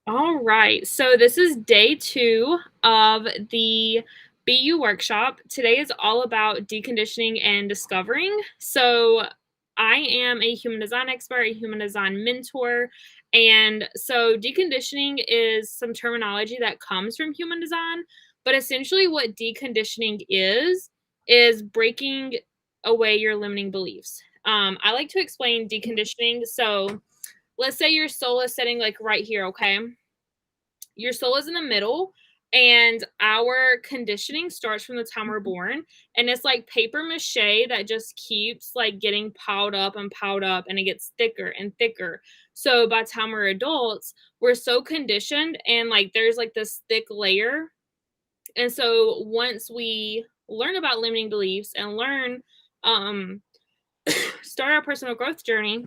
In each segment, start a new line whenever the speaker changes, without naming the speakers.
All right, so this is day 2 of the BU workshop. Today is all about deconditioning and discovering. So I am a human design expert, a human design mentor, and so deconditioning is some terminology that comes from human design, but essentially what deconditioning is breaking away your limiting beliefs. I like to explain deconditioning. So let's say your soul is sitting like right here, okay? Your soul is in the middle, and our conditioning starts from the time we're born, and it's like paper mache that just keeps like getting piled up and it gets thicker and thicker. So by the time we're adults, we're so conditioned, and like there's like this thick layer. And so once we learn about limiting beliefs and learn um start our personal growth journey,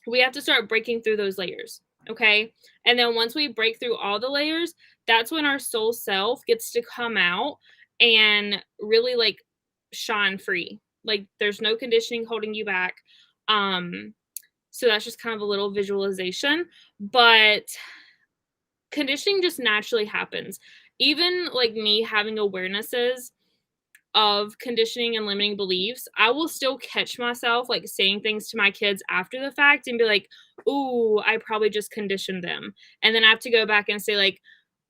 we have to start breaking through those layers. Okay. And then once we break through all the layers, that's when our soul self gets to come out and really like shine free. Like there's no conditioning holding you back. Um, so that's just kind of a little visualization. But conditioning just naturally happens. Even like me having awarenesses of conditioning and limiting beliefs, I will still catch myself like saying things to my kids after the fact and be like, "Ooh, I probably just conditioned them." And then I have to go back and say like,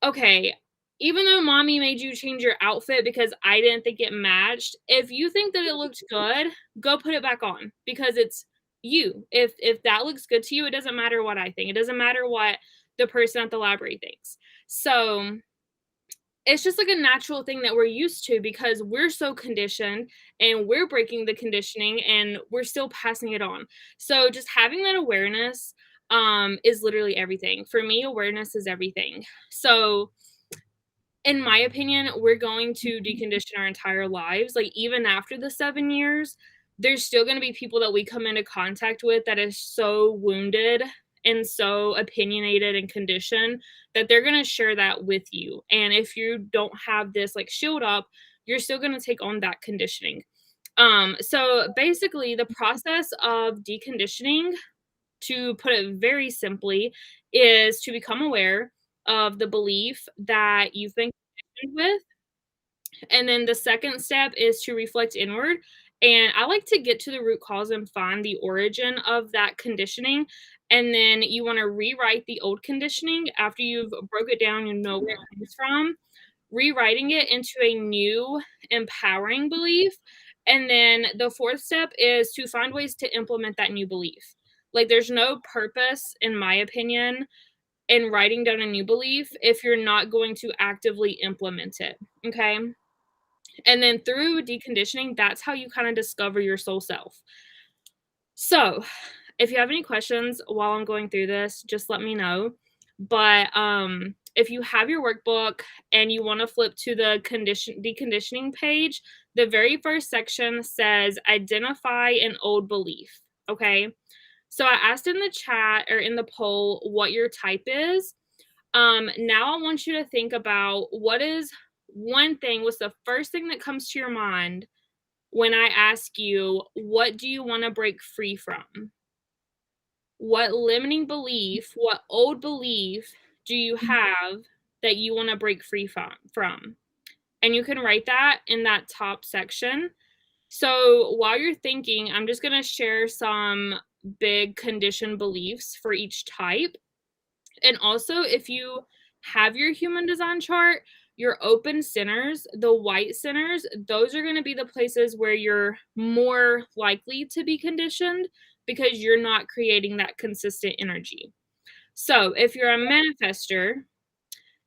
"Okay, even though mommy made you change your outfit because I didn't think it matched, if you think that it looked good, go put it back on because it's you. If that looks good to you, it doesn't matter what I think. It doesn't matter what the person at the library thinks." So, it's just like a natural thing that we're used to because we're so conditioned and we're breaking the conditioning and we're still passing it on. So just having that awareness is literally everything. For me, awareness is everything. So in my opinion, we're going to decondition our entire lives. Like even after the 7 years, there's still going to be people that we come into contact with that is so wounded and so opinionated and conditioned that they're going to share that with you. And if you don't have this like shield up, you're still going to take on that conditioning. So basically the process of deconditioning, to put it very simply, is to become aware of the belief that you've been conditioned with. And then the second step is to reflect inward. And I like to get to the root cause and find the origin of that conditioning. And then you want to rewrite the old conditioning after you've broke it down, you know where it comes from, rewriting it into a new empowering belief. And then the fourth step is to find ways to implement that new belief. Like there's no purpose, in my opinion, in writing down a new belief if you're not going to actively implement it. Okay. And then through deconditioning, that's how you kind of discover your soul self. So, if you have any questions while I'm going through this, just let me know. But if you have your workbook and you want to flip to the deconditioning page, the very first section says identify an old belief. Okay. So I asked in the chat or in the poll what your type is. Now I want you to think about what's the first thing that comes to your mind when I ask you, what do you want to break free from? What limiting belief, what old belief do you have that you want to break free from? And you can write that in that top section. So while you're thinking, I'm just going to share some big conditioned beliefs for each type. And also, if you have your human design chart, your open centers, the white centers, those are going to be the places where you're more likely to be conditioned because you're not creating that consistent energy. So, if you're a manifester,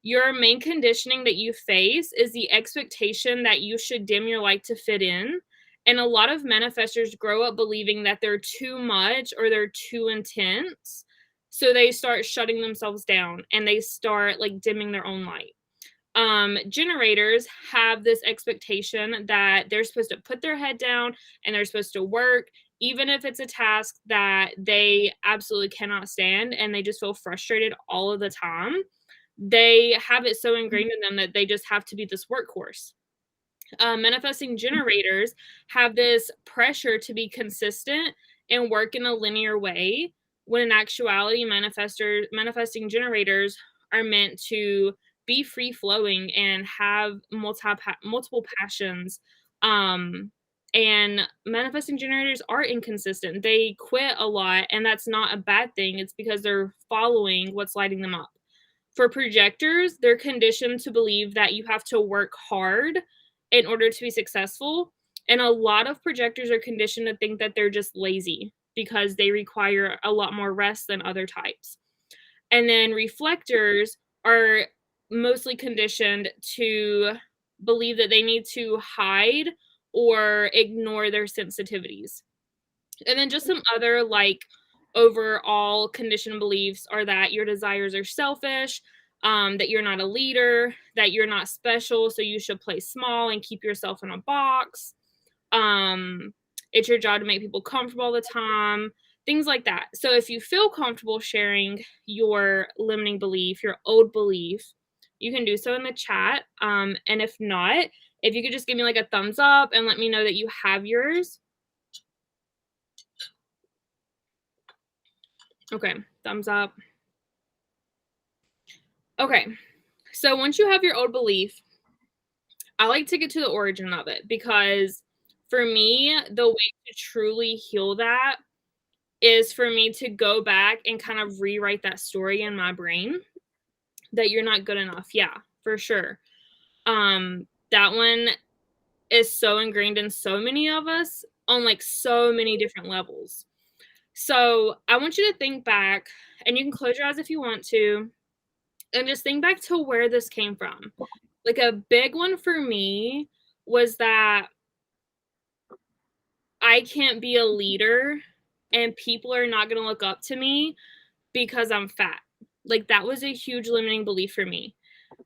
your main conditioning that you face is the expectation that you should dim your light to fit in. And a lot of manifestors grow up believing that they're too much or they're too intense. So they start shutting themselves down and they start like dimming their own light. Generators have this expectation that they're supposed to put their head down and they're supposed to work, even if it's a task that they absolutely cannot stand and they just feel frustrated all of the time. They have it so ingrained in them that they just have to be this workhorse. Manifesting generators have this pressure to be consistent and work in a linear way, when in actuality, manifesting generators are meant to be free flowing and have multiple passions. Um, and manifesting generators are inconsistent. They quit a lot, and that's not a bad thing. It's because they're following what's lighting them up. For projectors, they're conditioned to believe that you have to work hard in order to be successful. And a lot of projectors are conditioned to think that they're just lazy because they require a lot more rest than other types. And then reflectors are mostly conditioned to believe that they need to hide or ignore their sensitivities. And then just some other like overall conditioned beliefs are that your desires are selfish, that you're not a leader, that you're not special, so you should play small and keep yourself in a box. Um, it's your job to make people comfortable all the time, things like that. So if you feel comfortable sharing your limiting belief, your old belief, you can do so in the chat. And if not, if you could just give me like a thumbs up and let me know that you have yours. Okay, thumbs up. Okay, so once you have your old belief, I like to get to the origin of it because for me, the way to truly heal that is for me to go back and kind of rewrite that story in my brain that you're not good enough. Yeah, for sure. That one is so ingrained in so many of us on like so many different levels. So I want you to think back, and you can close your eyes if you want to, and just think back to where this came from. Like a big one for me was that I can't be a leader and people are not going to look up to me because I'm fat. Like that was a huge limiting belief for me,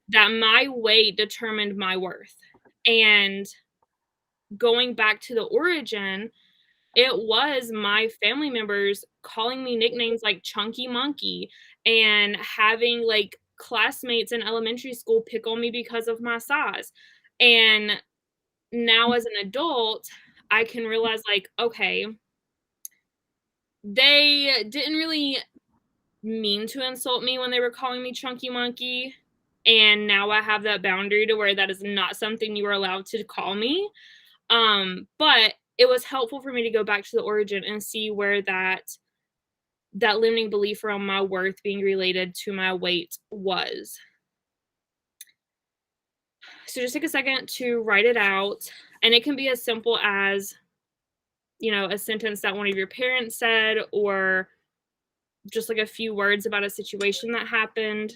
that my weight determined my worth. And going back to the origin, it was my family members calling me nicknames like Chunky Monkey and having like classmates in elementary school pick on me because of my size. And now as an adult, I can realize like, okay, they didn't really mean to insult me when they were calling me Chunky Monkey. And now I have that boundary to where that is not something you are allowed to call me. But it was helpful for me to go back to the origin and see where that limiting belief around my worth being related to my weight was. So just take a second to write it out. And it can be as simple as, you know, a sentence that one of your parents said, or just like a few words about a situation that happened.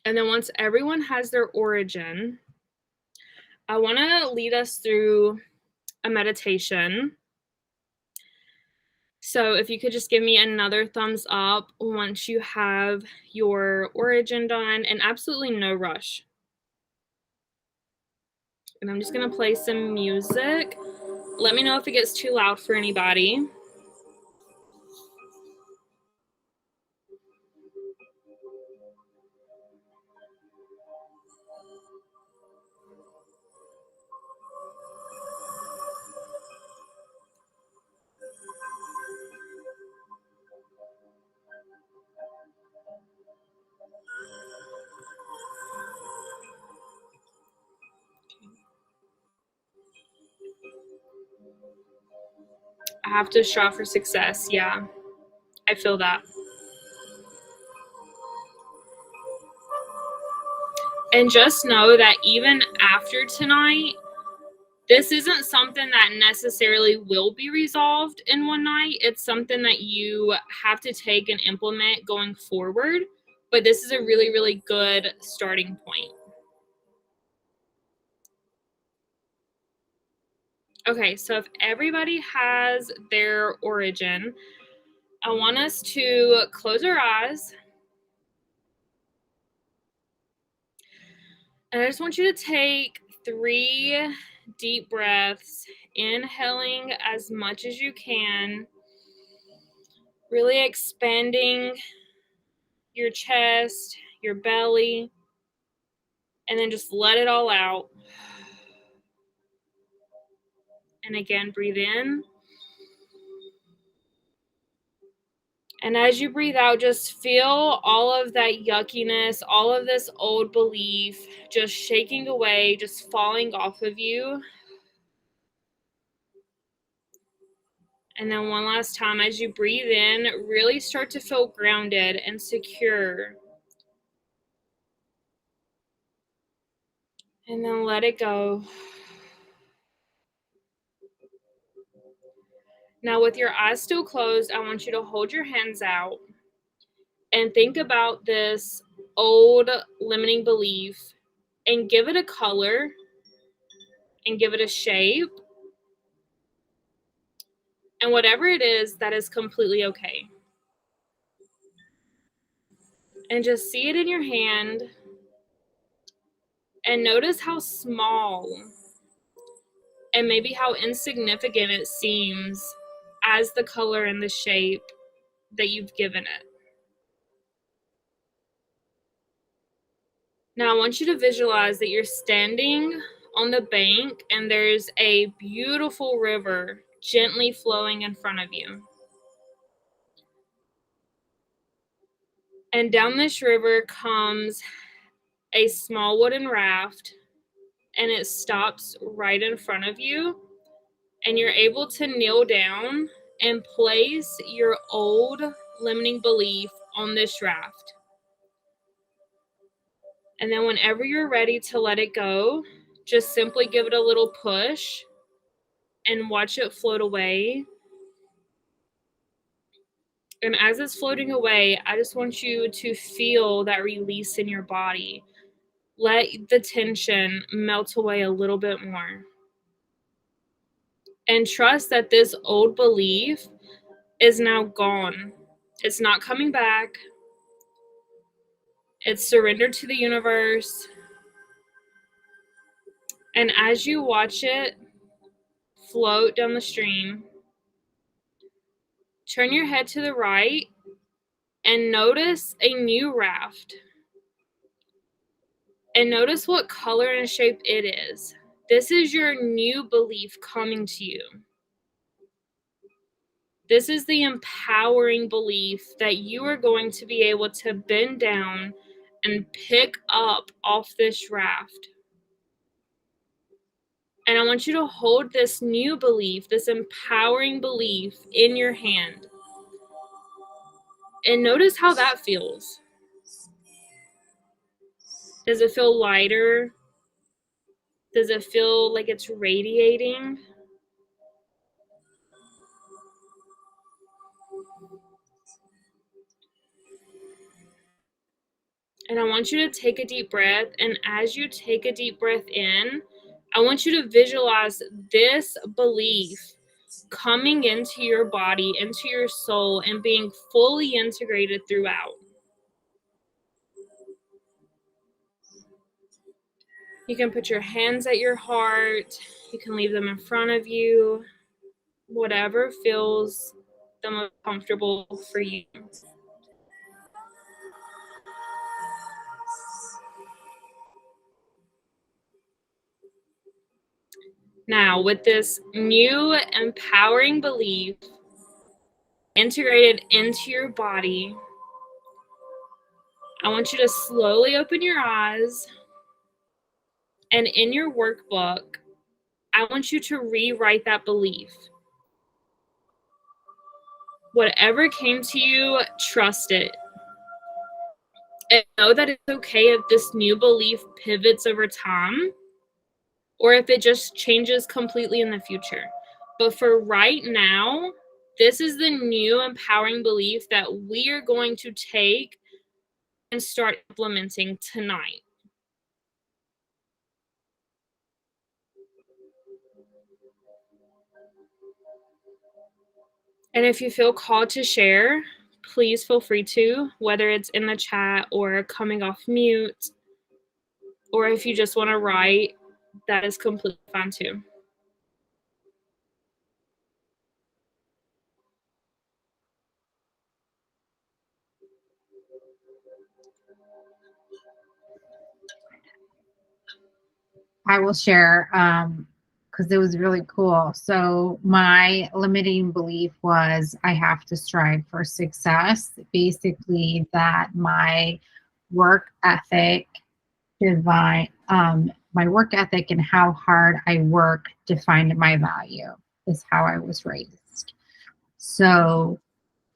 And then once everyone has their origin, I want to lead us through a meditation. So if you could just give me another thumbs up once you have your origin done, and absolutely no rush. And I'm just going to play some music. Let me know if it gets too loud for anybody. I have to strive for success. Yeah, I feel that. And just know that even after tonight, this isn't something that necessarily will be resolved in one night. It's something that you have to take and implement going forward. But this is a really, really good starting point. Okay, so if everybody has their origin, I want us to close our eyes. And I just want you to take 3 deep breaths, inhaling as much as you can, really expanding your chest, your belly, and then just let it all out. And again, breathe in And as you breathe out, just feel all of that yuckiness, all of this old belief just shaking away, just falling off of you. And then one last time, as you breathe in, really start to feel grounded and secure. And then let it go. Now, with your eyes still closed, I want you to hold your hands out and think about this old limiting belief and give it a color and give it a shape. And whatever it is, that is completely okay. And just see it in your hand and notice how small and maybe how insignificant it seems as the color and the shape that you've given it. Now, I want you to visualize that you're standing on the bank and there's a beautiful river gently flowing in front of you. And down this river comes a small wooden raft and it stops right in front of you. And you're able to kneel down and place your old limiting belief on this raft. And then whenever you're ready to let it go, just simply give it a little push and watch it float away. And as it's floating away, I just want you to feel that release in your body. Let the tension melt away a little bit more. And trust that this old belief is now gone. It's not coming back. It's surrendered to the universe. And as you watch it float down the stream, turn your head to the right and notice a new raft. And notice what color and shape it is. This is your new belief coming to you. This is the empowering belief that you are going to be able to bend down and pick up off this raft. And I want you to hold this new belief, this empowering belief in your hand. And notice how that feels. Does it feel lighter? Does it feel like it's radiating? And I want you to take a deep breath. And as you take a deep breath in, I want you to visualize this belief coming into your body, into your soul, and being fully integrated throughout. You can put your hands at your heart. You can leave them in front of you. Whatever feels the most comfortable for you. Now, with this new empowering belief integrated into your body, I want you to slowly open your eyes, and in your workbook, I want you to rewrite that belief. Whatever came to you, trust it. And know that it's okay if this new belief pivots over time or if it just changes completely in the future. But for right now, this is the new empowering belief that we are going to take and start implementing tonight. And if you feel called to share, please feel free to, whether it's in the chat or coming off mute, or if you just want to write, that is completely fine too.
I will share. because it was really cool. So my limiting belief was I have to strive for success. Basically, that work ethic my work ethic and how hard I work defined my value is how I was raised. So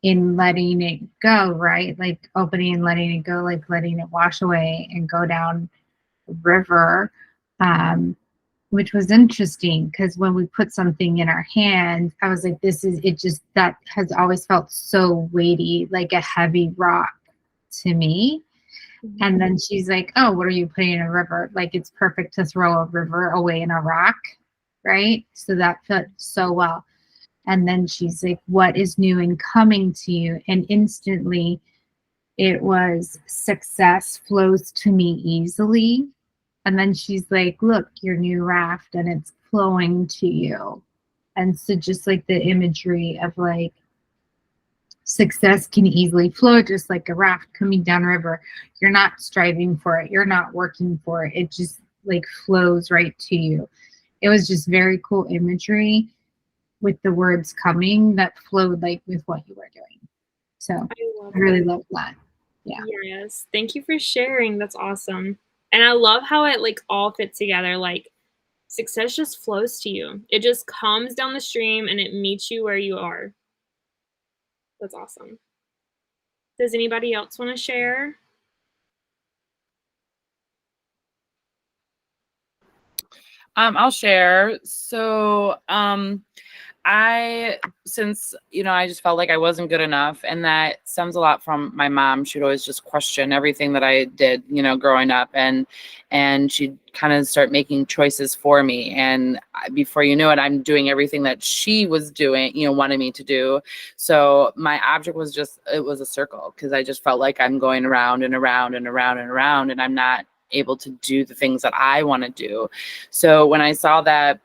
in letting it go, right? Like opening and letting it go, like letting it wash away and go down the river, which was interesting because when we put something in our hand, I was like, this is it, just that has always felt so weighty, like a heavy rock to me. And then she's like, oh, what are you putting in a river? Like, it's perfect to throw a river away in a rock, right? So that fit so well. And then she's like, what is new and coming to you? And instantly it was success flows to me easily. And then she's like, look, your new raft and it's flowing to you. And so just like the imagery of like success can easily flow just like a raft coming down a river. You're not striving for it. You're not working for it. It just like flows right to you. It was just very cool imagery with the words coming that flowed like with what you were doing. So I really love that. Yeah.
Yes. Thank you for sharing. That's awesome. And I love how it like all fits together. Like success just flows to you. It just comes down the stream and it meets you where you are. That's awesome. Does anybody else want to share?
I'll share. So, since, I just felt like I wasn't good enough, and that stems a lot from my mom. She'd always just question everything that I did, growing up, and she'd kind of start making choices for me. And before you knew it, I'm doing everything that she was doing, wanted me to do. So my object was it was a circle, because I just felt like I'm going around and around and around and around, and I'm not able to do the things that I want to do. So when I saw that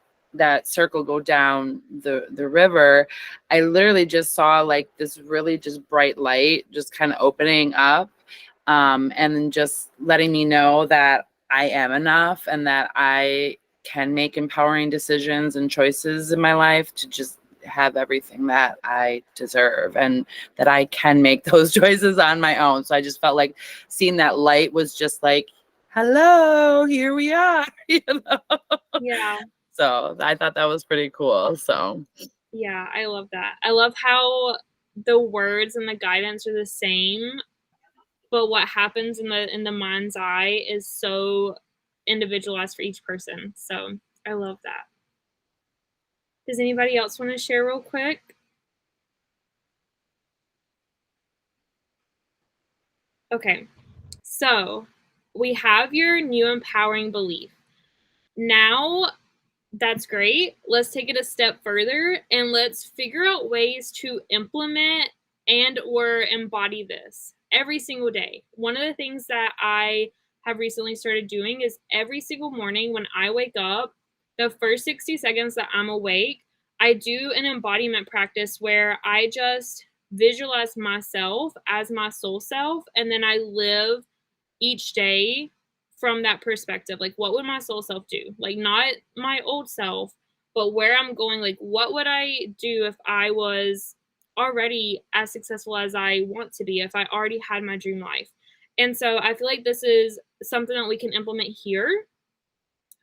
circle go down the river, I literally just saw like this really just bright light just kind of opening up, and then just letting me know that I am enough and that I can make empowering decisions and choices in my life to just have everything that I deserve, and that I can make those choices on my own. So I just felt like seeing that light was just like, hello, here we are.
Yeah.
So I thought that was pretty cool. So
yeah, I love that. I love how the words and the guidance are the same, but what happens in the mind's eye is so individualized for each person. So I love that. Does anybody else want to share real quick? Okay, so we have your new empowering belief. Now that's great. Let's take it a step further and let's figure out ways to implement and or embody this every single day. One of the things that I have recently started doing is every single morning when I wake up, the first 60 seconds that I'm awake, I do an embodiment practice where I just visualize myself as my soul self, and then I live each day from that perspective. Like, what would my soul self do? Like, not my old self, but where I'm going. Like, what would I do if I was already as successful as I want to be, if I already had my dream life? And so I feel like this is something that we can implement here.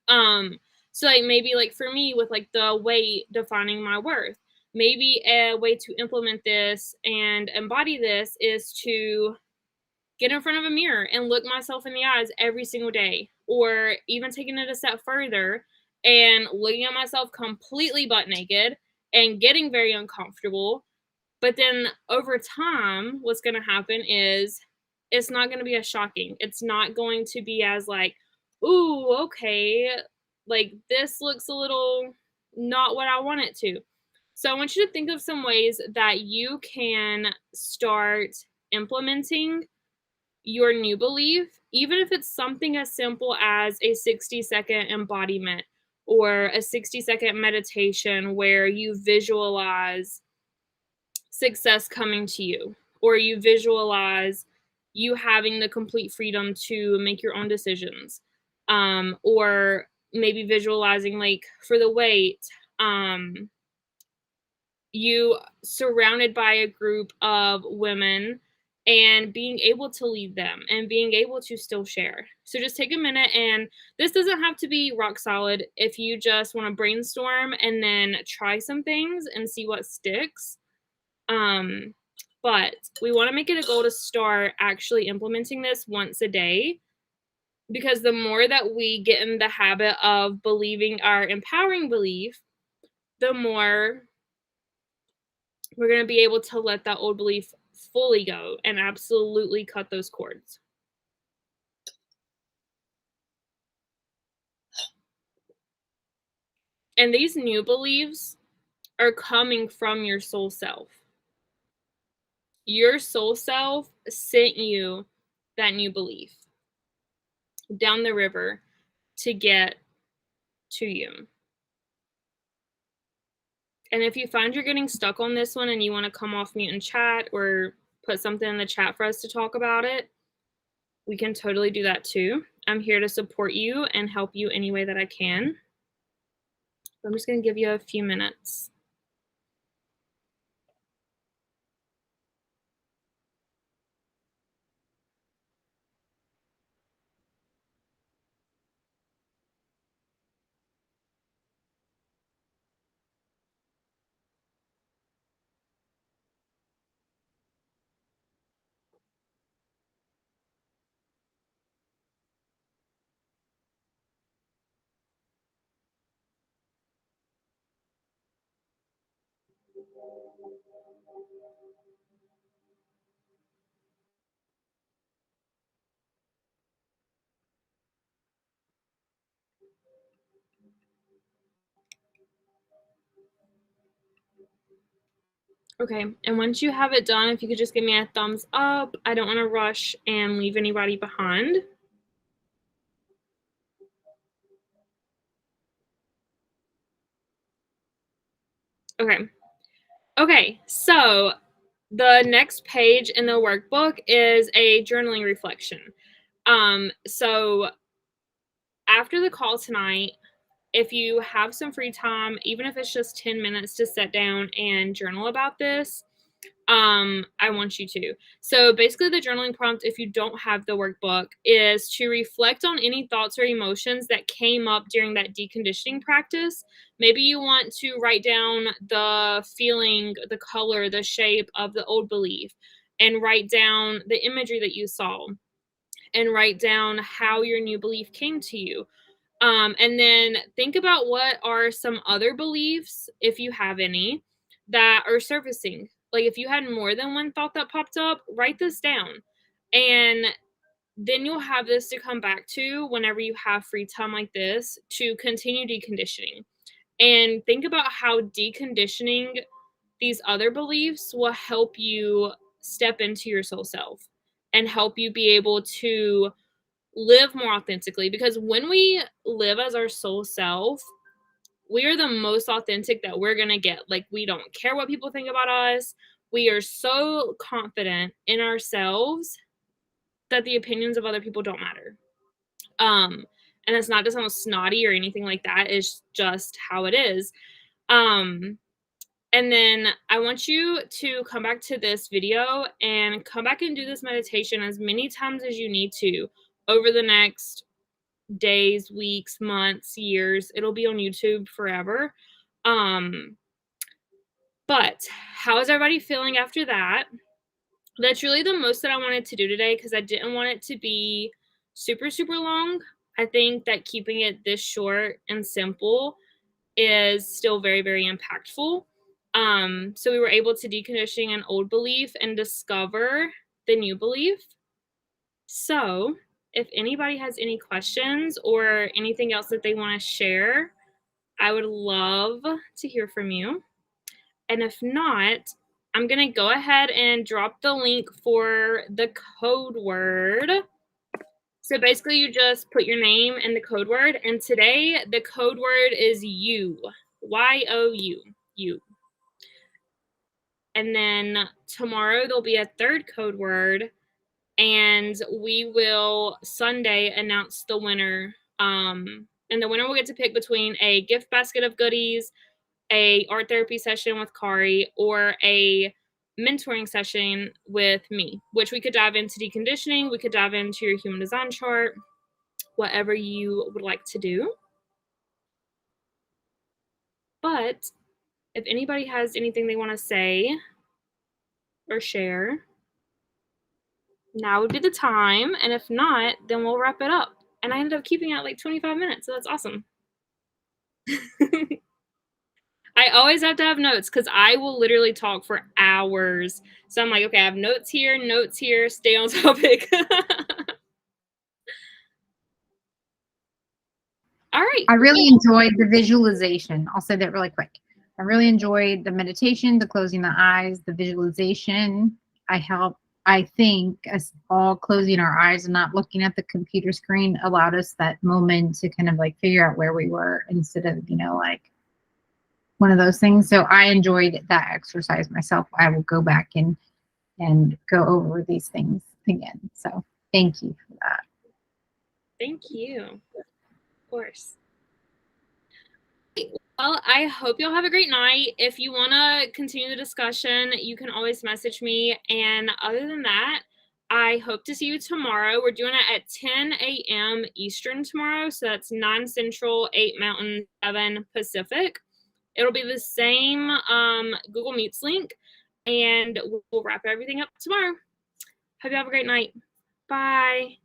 So like maybe like for me with like the weight defining my worth, maybe a way to implement this and embody this is to get in front of a mirror and look myself in the eyes every single day, or even taking it a step further and looking at myself completely butt naked and getting very uncomfortable. But then over time, what's going to happen is it's not going to be as shocking. It's not going to be as like, ooh, okay, like this looks a little not what I want it to. So I want you to think of some ways that you can start implementing your new belief, even if it's something as simple as a 60-second embodiment or a 60-second meditation where you visualize success coming to you, or you visualize you having the complete freedom to make your own decisions, or maybe visualizing, like, for the weight, you surrounded by a group of women and being able to lead them and being able to still share. So just take a minute, and this doesn't have to be rock solid. If you just want to brainstorm and then try some things and see what sticks. But we want to make it a goal to start actually implementing this once a day, because the more that we get in the habit of believing our empowering belief, the more we're going to be able to let that old belief fully go and absolutely cut those cords. And these new beliefs are coming from your soul self. Your soul self sent you that new belief down the river to get to you. And if you find you're getting stuck on this one and you want to come off mute and chat or put something in the chat for us to talk about it, we can totally do that too. I'm here to support you and help you any way that I can. I'm just going to give you a few minutes. Okay, and once you have it done, if you could just give me a thumbs up. I don't want to rush and leave anybody behind. Okay. Okay, so the next page in the workbook is a journaling reflection. So after the call tonight, if you have some free time, even if it's just 10 minutes to sit down and journal about this, I want you to. So basically the journaling prompt, if you don't have the workbook, is to reflect on any thoughts or emotions that came up during that deconditioning practice. Maybe you want to write down the feeling, the color, the shape of the old belief, and write down the imagery that you saw, and write down how your new belief came to you. And then think about what are some other beliefs, if you have any, that are surfacing. Like if you had more than one thought that popped up, write this down. And then you'll have this to come back to whenever you have free time like this to continue deconditioning. And think about how deconditioning these other beliefs will help you step into your soul self and help you be able to live more authentically, because when we live as our soul self, we are the most authentic that we're going to get. Like, we don't care what people think about us. We are so confident in ourselves that the opinions of other people don't matter. And it's not to sound snotty or anything like that. It's just how it is. And then I want you to come back to this video and come back and do this meditation as many times as you need to over the next days, weeks, months, years. It'll be on YouTube forever. But how is everybody feeling after that? That's really the most that I wanted to do today, because I didn't want it to be super, super long. I think that keeping it this short and simple is still very, very impactful. So we were able to decondition an old belief and discover the new belief. So if anybody has any questions or anything else that they want to share, I would love to hear from you. And if not, I'm going to go ahead and drop the link for the code word. So basically you just put your name and the code word. And today the code word is you. Y-O-U. You. And then tomorrow there'll be a third code word. And we will Sunday announce the winner And the winner will get to pick between a gift basket of goodies, a art therapy session with Kari, or a mentoring session with me, which we could dive into deconditioning, we could dive into your human design chart, whatever you would like to do. But if anybody has anything they want to say or share, now would be the time. And if not, then we'll wrap it up. And I ended up keeping it like 25 minutes, so that's awesome. I always have to have notes because I will literally talk for hours. So I'm like, okay, I have notes here, stay on topic. All right.
I really enjoyed the visualization. I'll say that really quick. I really enjoyed the meditation, the closing the eyes, the visualization. I think us all closing our eyes and not looking at the computer screen allowed us that moment to kind of like figure out where we were instead of, like one of those things. So I enjoyed that exercise myself. I will go back and go over these things again. So thank you for that.
Thank you. Of course. Well, I hope y'all have a great night. If you want to continue the discussion, you can always message me. And other than that, I hope to see you tomorrow. We're doing it at 10 a.m. Eastern tomorrow. So that's 9 Central, 8 Mountain, 7 Pacific. It'll be the same Google Meets link. And we'll wrap everything up tomorrow. Hope you have a great night. Bye.